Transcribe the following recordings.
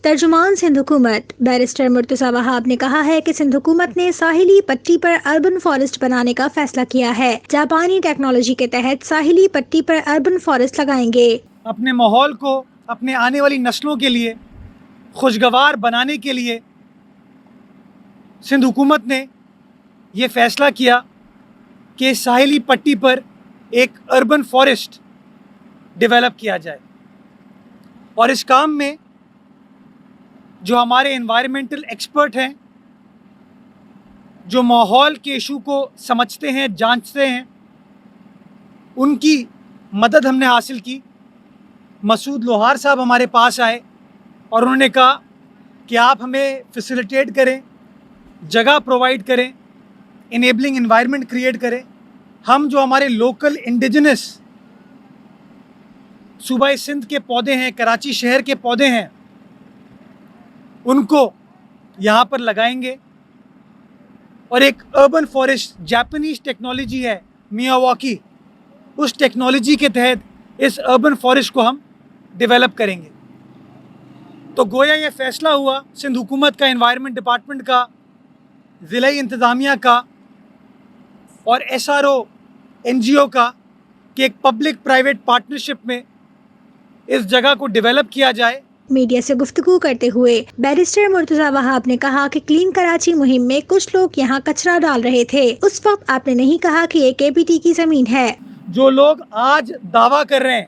तर्जुमान सिंध हुकूमत बैरिस्टर मुर्तज़ा वहाब ने कहा है कि सिंध हुकूमत ने साहिली पट्टी पर अर्बन फॉरेस्ट बनाने का फैसला किया है। जापानी टेक्नोलॉजी के तहत साहिली पट्टी पर अर्बन फॉरेस्ट लगाएंगे। अपने माहौल को अपने आने वाली नस्लों के लिए खुशगवार बनाने के लिए सिंध हुकूमत ने ये फ़ैसला किया कि साहिली पट्टी पर एक अर्बन फॉरेस्ट डेवलप किया जाए। और इस काम में जो हमारे एनवायरमेंटल एक्सपर्ट हैं, जो माहौल के इशू को समझते हैं, जांचते हैं, उनकी मदद हमने हासिल की। मसूद लोहार साहब हमारे पास आए और उन्होंने कहा कि आप हमें फैसिलिटेट करें, जगह प्रोवाइड करें, इनेबलिंग एनवायरनमेंट क्रिएट करें। हम जो हमारे लोकल इंडिजिनस सूबा सिंध के पौधे हैं, कराची शहर के पौधे हैं, उनको यहाँ पर लगाएंगे और एक अर्बन फॉरेस्ट जापानीज टेक्नोलॉजी है मियावाकी, उस टेक्नोलॉजी के तहत इस अर्बन फॉरेस्ट को हम डेवलप करेंगे। तो गोया ये फ़ैसला हुआ सिंध हुकूमत का, एनवायरनमेंट डिपार्टमेंट का, ज़िला इंतज़ामिया का और SRO NGO का कि एक पब्लिक प्राइवेट पार्टनरशिप में इस जगह को डेवलप किया जाए। मीडिया से गुफ्तगू करते हुए बैरिस्टर मुर्तज़ा वहाब ने कहा कि क्लीन कराची मुहिम में कुछ लोग यहाँ कचरा डाल रहे थे। उस वक्त आपने नहीं कहा कि ये KPT की जमीन है। जो लोग आज दावा कर रहे हैं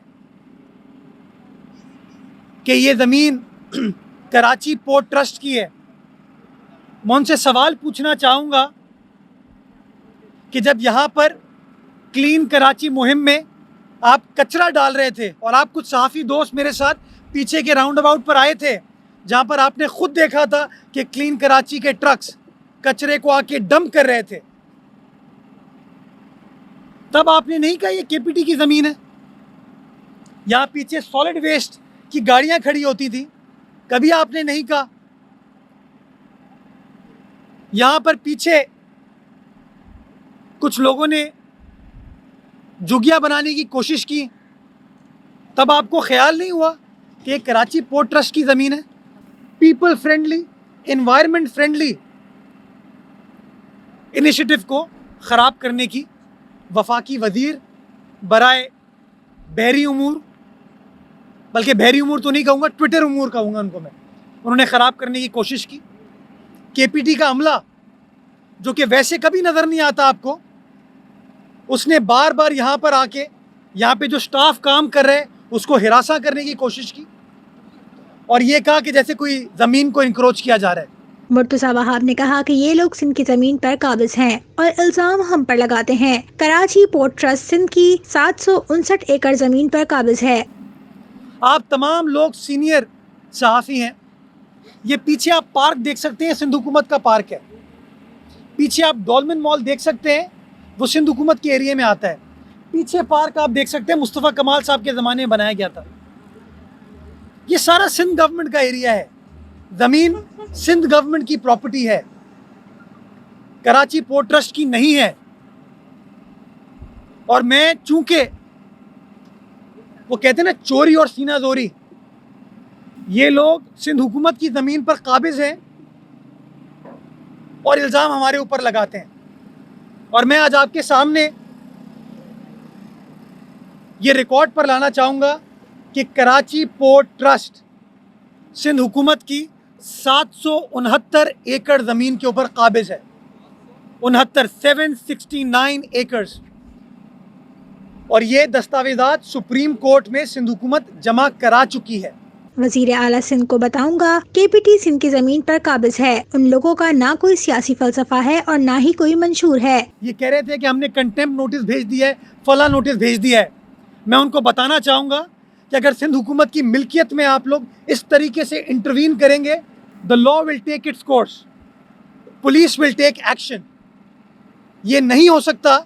कि ये ज़मीन कराची पोर्ट ट्रस्ट की है, मैं उनसे सवाल पूछना चाहूँगा कि जब यहाँ पर क्लीन कराची मुहिम में आप कचरा डाल रहे थे और आप कुछ सहाफ़ी दोस्त मेरे साथ पीछे के राउंड अबाउट पर आए थे, जहाँ पर आपने खुद देखा था कि क्लीन कराची के ट्रक्स कचरे को आके डंप कर रहे थे, तब आपने नहीं कहा ये KPT की ज़मीन है। यहाँ पीछे सॉलिड वेस्ट की गाड़ियाँ खड़ी होती थी, कभी आपने नहीं कहा। यहाँ पर पीछे कुछ लोगों ने जुगिया बनाने की कोशिश की, तब आपको ख्याल नहीं हुआ कि एक कराची पोर्ट ट्रस्ट की ज़मीन है। People friendly, environment friendly initiative को ख़राब करने की वफाकी वज़ीर बराए बहरी उमूर, बल्कि बहरी उमूर तो नहीं कहूँगा, ट्विटर उमूर कहूँगा उनको मैं, उन्होंने ख़राब करने की कोशिश की। KPT का अमला जो कि वैसे कभी नज़र नहीं आता आपको, उसने बार बार यहाँ पर आके यहाँ पे जो स्टाफ काम कर रहे हैं उसको हिरासा करने की कोशिश की और ये कहा कि जैसे कोई ज़मीन को इंक्रोच किया जा रहा है। मुर्तज़ा वहाब ने कहा कि ये लोग सिंध की जमीन पर काबिज हैं और इल्जाम हम पर लगाते हैं। कराची पोर्ट ट्रस्ट सिंध की 759 एकड़ जमीन पर काबिज है। आप तमाम लोग सीनियर सहाफ़ी हैं। ये पीछे आप पार्क देख सकते हैं, सिंध हुकूमत का पार्क है। पीछे आप डॉल्मेन मॉल देख सकते हैं, वो सिंध हुकूमत के एरिया में आता है। पीछे पार्क आप देख सकते हैं, मुस्तफ़ा कमाल साहब के ज़माने में बनाया गया था। ये सारा सिंध गवर्नमेंट का एरिया है, ज़मीन सिंध गवर्नमेंट की प्रॉपर्टी है, कराची पोर्ट ट्रस्ट की नहीं है। और मैं चूंकि वो कहते हैं ना चोरी और सीना जोरी, ये लोग सिंध हुकूमत की ज़मीन पर काबिज हैं और इल्ज़ाम हमारे ऊपर लगाते हैं। और मैं आज आपके सामने ये रिकॉर्ड पर लाना चाहूँगा कि कराची पोर्ट ट्रस्ट सिंध हुकूमत की 769 एकड़ ज़मीन के ऊपर काबिज है। 769 एकर्स। और ये दस्तावेज़ात सुप्रीम कोर्ट में सिंध हुकूमत जमा करा चुकी है। वज़ीर आला सिंध को बताऊंगा, KPT सिंध की जमीन पर काबिज है। उन लोगों का ना कोई सियासी फलसफा है और ना ही कोई मंशूर है। ये कह रहे थे कि हमने कंटेम्प्ट नोटिस भेज दिया है, फला नोटिस भेज दिया है। मैं उनको बताना चाहूँगा कि अगर सिंध हुकूमत की मिल्कियत में आप लोग इस तरीके से इंटरवीन करेंगे, the law will take its course, police will take action. ये नहीं हो सकता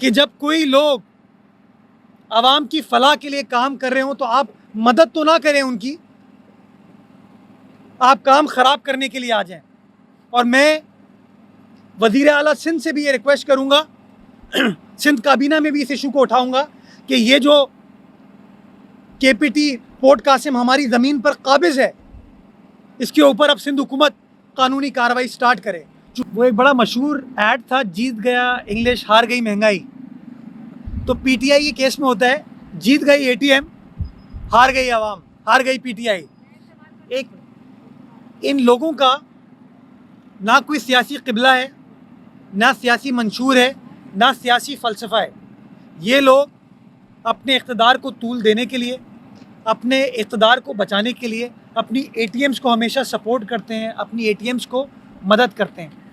कि जब कोई लोग आवाम की फलाह के लिए काम कर रहे हो तो आप मदद तो ना करें उनकी, आप काम ख़राब करने के लिए आ जाएं। और मैं वज़ीर आला सिंध से भी ये रिक्वेस्ट करूँगा, सिंध काबीना में भी इस इशू को उठाऊँगा कि ये जो KPT पोर्ट कासिम हमारी ज़मीन पर काबिज़ है, इसके ऊपर अब सिंध हुकूमत कानूनी कार्रवाई स्टार्ट करे। वो एक बड़ा मशहूर ऐड था, जीत गया इंग्लिश हार गई महंगाई। तो PTI के केस में होता है, जीत गई ATM, हार गई आवाम, हार गई PTI। एक इन लोगों का ना कोई सियासी क़िबला है, ना सियासी मंशूर है, ना सियासी फ़लसफ़ा है। ये लोग अपने इक़्तिदार को तूल देने के लिए, अपने इक़्तिदार को बचाने के लिए अपनी ATMs को हमेशा सपोर्ट करते हैं, अपनी ATMs को मदद करते हैं।